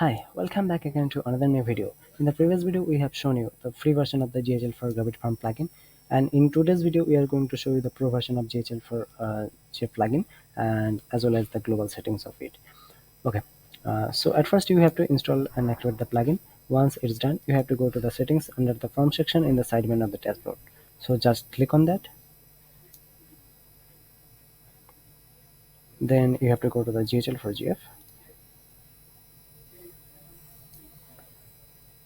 Hi, welcome back again to another new video. In the previous video, we have shown you the free version of the GHL for Gravity Farm plugin, and in today's video, we are going to show you the pro version of GHL for GF plugin and as well as the global settings of it. Okay, so at first you have to install and activate the plugin. Once it's done, you have to go to the settings under the farm section in the side menu of the dashboard. So just click on that. Then you have to go to the GHL for GF,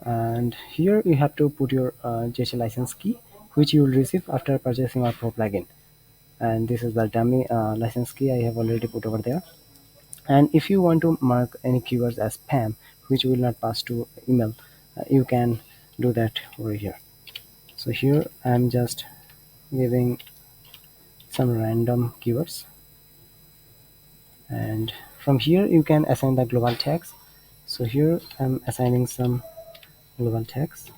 and here you have to put your GHL license key, which you will receive after purchasing our pro plugin. And this is the dummy license key I have already put over there. And if you want to mark any keywords as spam which will not pass to email, you can do that over here. So here I'm just giving some random keywords, and from here you can assign the global tags. So here I'm assigning some global tags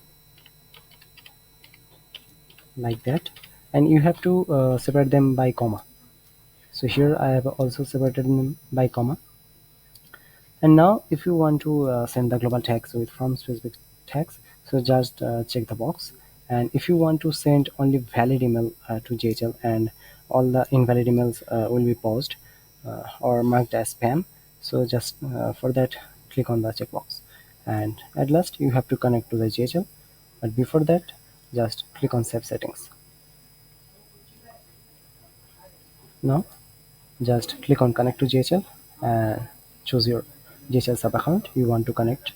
like that, and you have to separate them by comma. So here I have also separated them by comma. And now if you want to send the global tags with from specific tags, so just check the box. And if you want to send only valid email to GHL and all the invalid emails will be paused or marked as spam, so just for that click on the checkbox. And at last you have to connect to the GHL, but before that just click on save settings. Now just click on connect to GHL and choose your GHL sub account you want to connect.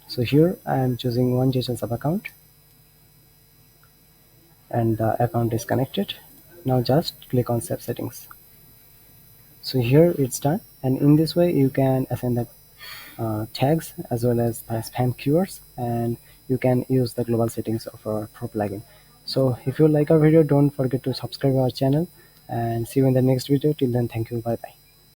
So here I am choosing one GHL sub account and the account is connected. Now just click on save settings. So here it's done, and in this way you can assign the tags as well as the spam keywords, and you can use the global settings of our pro plugin. So if you like our video, don't forget to subscribe our channel, and see you in the next video. Till then, thank you, bye bye.